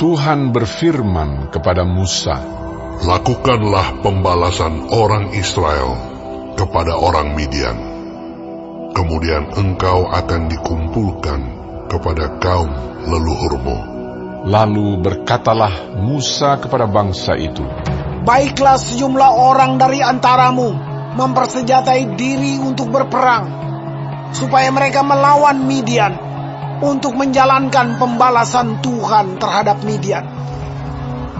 Tuhan berfirman kepada Musa, "Lakukanlah pembalasan orang Israel kepada orang Midian. Kemudian engkau akan dikumpulkan kepada kaum leluhurmu." Lalu berkatalah Musa kepada bangsa itu, "Baiklah sejumlah orang dari antaramu mempersenjatai diri untuk berperang, supaya mereka melawan Midian, untuk menjalankan pembalasan Tuhan terhadap Midian.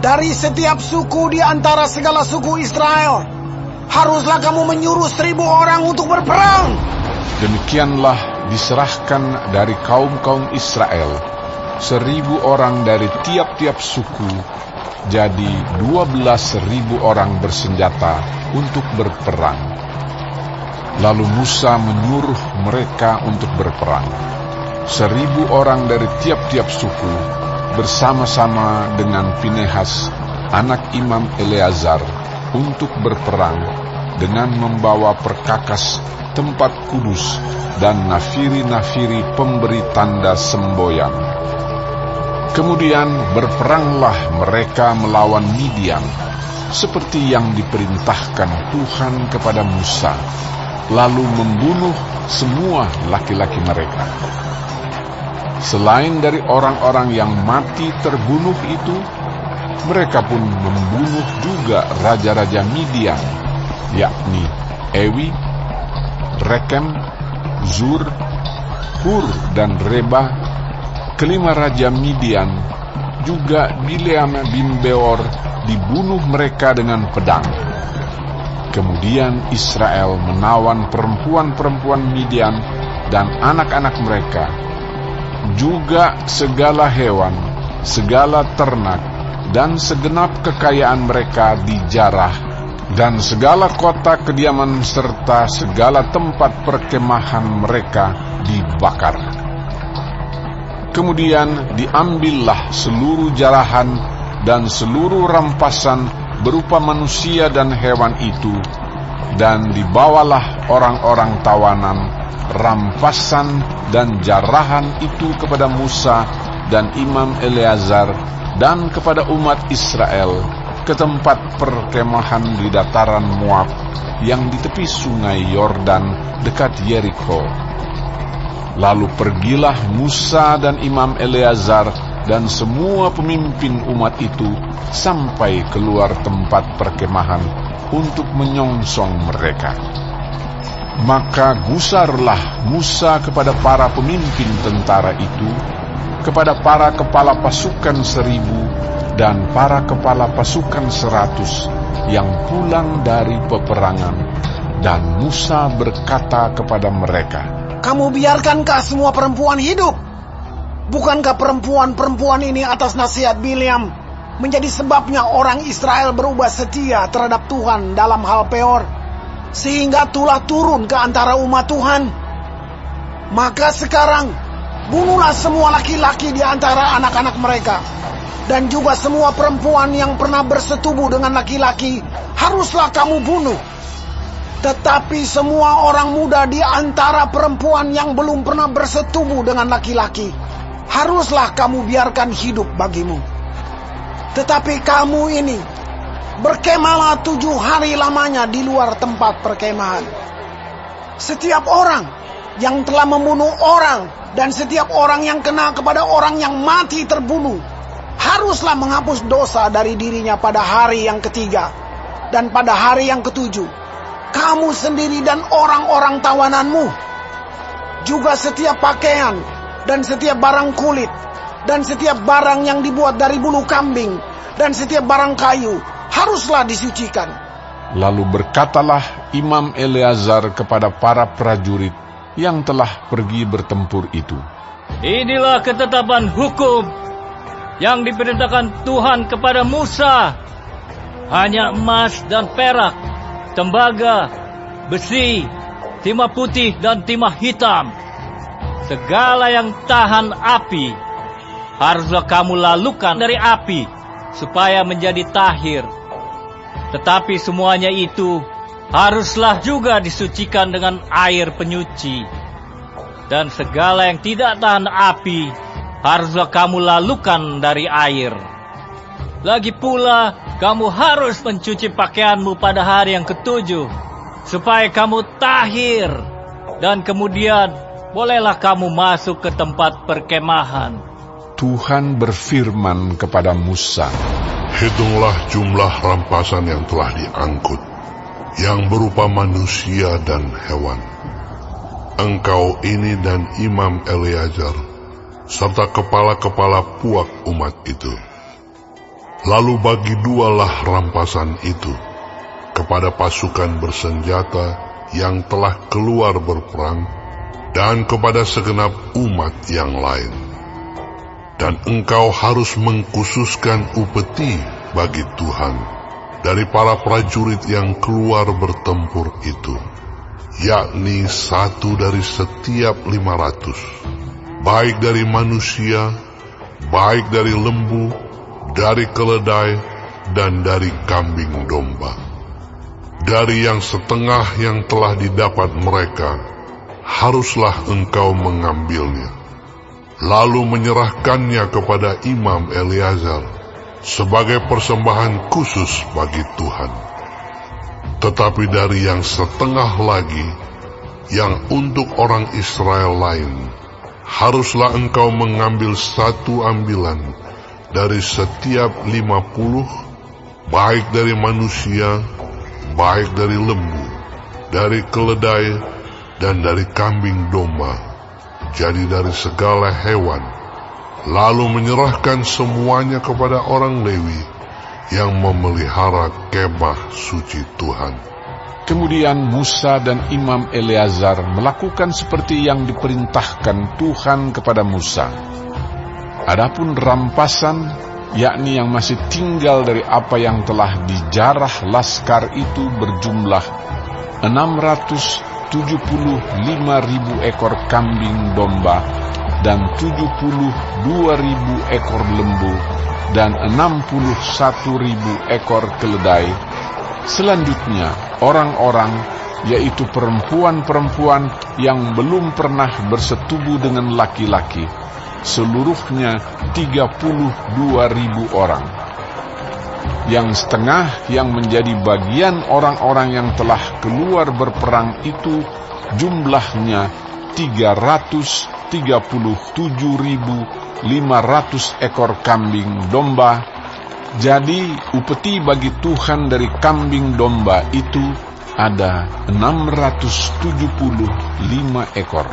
Dari setiap suku di antara segala suku Israel, haruslah kamu menyuruh 1.000 orang untuk berperang." Demikianlah diserahkan dari kaum-kaum Israel 1.000 orang dari tiap-tiap suku, jadi 12.000 orang bersenjata untuk berperang. Lalu Musa menyuruh mereka untuk berperang. 1.000 orang dari tiap-tiap suku bersama-sama dengan Finehas, anak Imam Eleazar, untuk berperang dengan membawa perkakas tempat kudus dan nafiri-nafiri pemberi tanda semboyan. Kemudian berperanglah mereka melawan Midian, seperti yang diperintahkan Tuhan kepada Musa, lalu membunuh semua laki-laki mereka. Selain dari orang-orang yang mati terbunuh itu, mereka pun membunuh juga raja-raja Midian, yakni Ewi, Rekem, Zur, Hur, dan Reba, kelima raja Midian. Juga Bileam bin Beor dibunuh mereka dengan pedang. Kemudian Israel menawan perempuan-perempuan Midian dan anak-anak mereka, juga segala hewan, segala ternak, dan segenap kekayaan mereka dijarah, dan segala kota kediaman serta segala tempat perkemahan mereka dibakar. Kemudian diambillah seluruh jarahan dan seluruh rampasan berupa manusia dan hewan itu, dan dibawalah orang-orang tawanan, rampasan dan jarahan itu kepada Musa dan Imam Eleazar dan kepada umat Israel ke tempat perkemahan di dataran Moab yang di tepi sungai Yordan dekat Yeriko. Lalu pergilah Musa dan Imam Eleazar dan semua pemimpin umat itu sampai keluar tempat perkemahan untuk menyongsong mereka. Maka gusarlah Musa kepada para pemimpin tentara itu, kepada para kepala pasukan 1.000 dan para kepala pasukan 100 yang pulang dari peperangan. Dan Musa berkata kepada mereka, "Kamu biarkankah semua perempuan hidup? Bukankah perempuan-perempuan ini atas nasihat Bileam menjadi sebabnya orang Israel berubah setia terhadap Tuhan dalam hal Peor, sehingga tulah turun ke antara umat Tuhan? Maka sekarang bunuhlah semua laki-laki di antara anak-anak mereka, dan juga semua perempuan yang pernah bersetubuh dengan laki-laki haruslah kamu bunuh. Tetapi semua orang muda di antara perempuan yang belum pernah bersetubuh dengan laki-laki haruslah kamu biarkan hidup bagimu. Tetapi kamu ini berkemahlah 7 hari lamanya di luar tempat perkemahan. Setiap orang yang telah membunuh orang dan setiap orang yang kena kepada orang yang mati terbunuh haruslah menghapus dosa dari dirinya pada hari yang ketiga. Dan pada hari yang ketujuh, kamu sendiri dan orang-orang tawananmu, juga setiap pakaian dan setiap barang kulit dan setiap barang yang dibuat dari bulu kambing dan setiap barang kayu haruslah disucikan." Lalu berkatalah Imam Eleazar kepada para prajurit yang telah pergi bertempur itu, "Inilah ketetapan hukum yang diperintahkan Tuhan kepada Musa. Hanya emas dan perak, tembaga, besi, timah putih dan timah hitam, segala yang tahan api, haruslah kamu lalukan dari api supaya menjadi tahir. Tetapi semuanya itu haruslah juga disucikan dengan air penyuci. Dan segala yang tidak tahan api haruslah kamu lalukan dari air. Lagi pula, kamu harus mencuci pakaianmu pada hari yang ketujuh, supaya kamu tahir, dan kemudian bolehlah kamu masuk ke tempat perkemahan. Tuhan berfirman kepada Musa, Hitunglah jumlah rampasan yang telah diangkut, yang berupa manusia dan hewan. Engkau ini dan Imam Eleazar, serta kepala-kepala puak umat itu. Lalu bagi dualah rampasan itu kepada pasukan bersenjata yang telah keluar berperang, dan kepada segenap umat yang lain. Dan engkau harus mengkhususkan upeti bagi Tuhan dari para prajurit yang keluar bertempur itu, yakni 1 dari setiap 500, baik dari manusia, baik dari lembu, dari keledai, dan dari kambing domba. Dari yang setengah yang telah didapat mereka, haruslah engkau mengambilnya, lalu menyerahkannya kepada Imam Eleazar sebagai persembahan khusus bagi Tuhan. Tetapi dari yang setengah lagi, yang untuk orang Israel lain, haruslah engkau mengambil 1 ambilan dari setiap 50, baik dari manusia, baik dari lembu, dari keledai, dan dari kambing domba, jadi dari segala hewan, lalu menyerahkan semuanya kepada orang Lewi yang memelihara kemah suci Tuhan. Kemudian Musa dan Imam Eleazar melakukan seperti yang diperintahkan Tuhan kepada Musa. Adapun rampasan, yakni yang masih tinggal dari apa yang telah dijarah laskar itu, berjumlah 675.000 ekor kambing domba, dan 72.000 ekor lembu, dan 61.000 ekor keledai. Selanjutnya, orang-orang, yaitu perempuan-perempuan yang belum pernah bersetubuh dengan laki-laki, seluruhnya 32.000 orang. Yang setengah yang menjadi bagian orang-orang yang telah keluar berperang itu jumlahnya 337.500 ekor kambing domba. Jadi upeti bagi Tuhan dari kambing domba itu ada 675 ekor.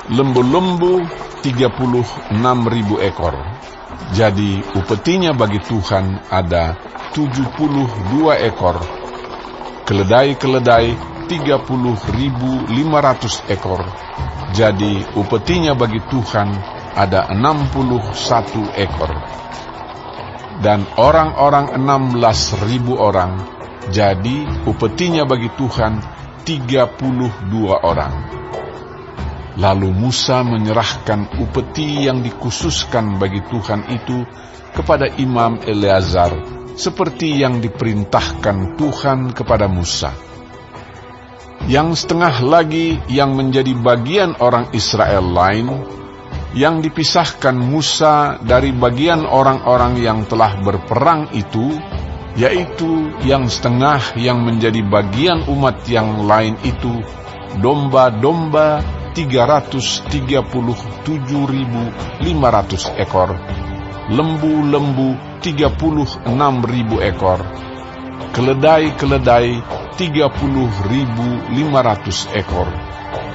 Lembu-lembu 36.000 ekor. Jadi upetinya bagi Tuhan ada 72 ekor. Keledai-keledai 30.500 ekor. Jadi upetinya bagi Tuhan ada 61 ekor. Dan orang-orang 16.000 orang. Jadi upetinya bagi Tuhan 32 orang. Lalu Musa menyerahkan upeti yang dikhususkan bagi Tuhan itu kepada Imam Eleazar, seperti yang diperintahkan Tuhan kepada Musa. Yang setengah lagi yang menjadi bagian orang Israel lain, yang dipisahkan Musa dari bagian orang-orang yang telah berperang itu, yaitu yang setengah yang menjadi bagian umat yang lain itu, domba-domba 337.500 ekor, lembu-lembu 36.000 ekor, keledai-keledai 30.500 ekor,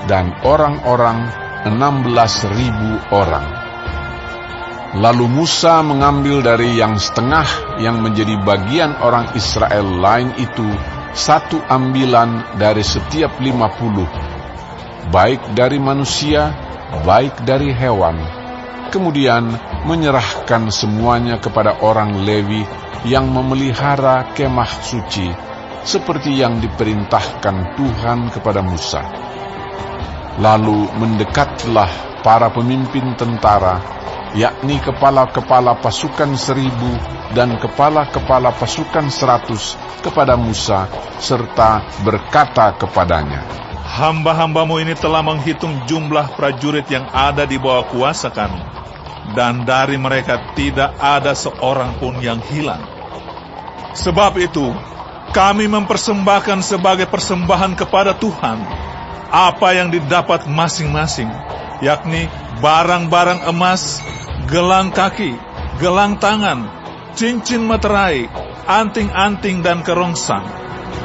dan orang-orang 16.000 orang. Lalu Musa mengambil dari yang setengah yang menjadi bagian orang Israel lain itu 1 ambilan dari setiap 50, baik dari manusia, baik dari hewan. Kemudian menyerahkan semuanya kepada orang Lewi yang memelihara kemah suci, seperti yang diperintahkan Tuhan kepada Musa. Lalu mendekatlah para pemimpin tentara, yakni kepala-kepala pasukan 1.000 dan kepala-kepala pasukan 100 kepada Musa, serta berkata kepadanya, Hamba-hambamu ini telah menghitung jumlah prajurit yang ada di bawah kuasa kami, dan dari mereka tidak ada seorang pun yang hilang. Sebab itu, kami mempersembahkan sebagai persembahan kepada Tuhan apa yang didapat masing-masing, yakni barang-barang emas, gelang kaki, gelang tangan, cincin materai, anting-anting dan kerongsang,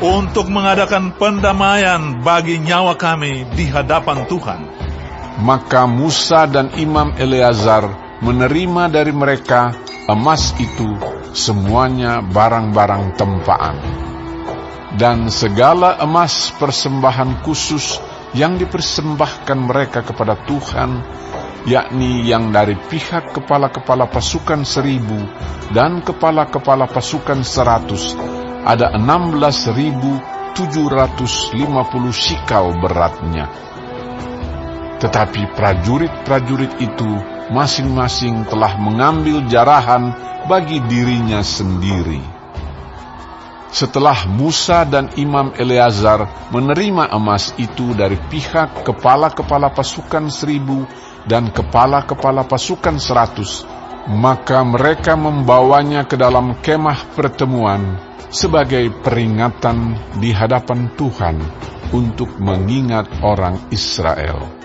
untuk mengadakan pendamaian bagi nyawa kami di hadapan Tuhan. Maka Musa dan Imam Eleazar menerima dari mereka emas itu semuanya barang-barang tempaan. Dan segala emas persembahan khusus yang dipersembahkan mereka kepada Tuhan, yakni yang dari pihak kepala-kepala pasukan 1.000 dan kepala-kepala pasukan 100, ada 16.750 sikal beratnya. Tetapi prajurit-prajurit itu masing-masing telah mengambil jarahan bagi dirinya sendiri. Setelah Musa dan Imam Eleazar menerima emas itu dari pihak kepala-kepala pasukan 1.000 dan kepala-kepala pasukan 100, maka mereka membawanya ke dalam kemah pertemuan sebagai peringatan di hadapan Tuhan untuk mengingat orang Israel.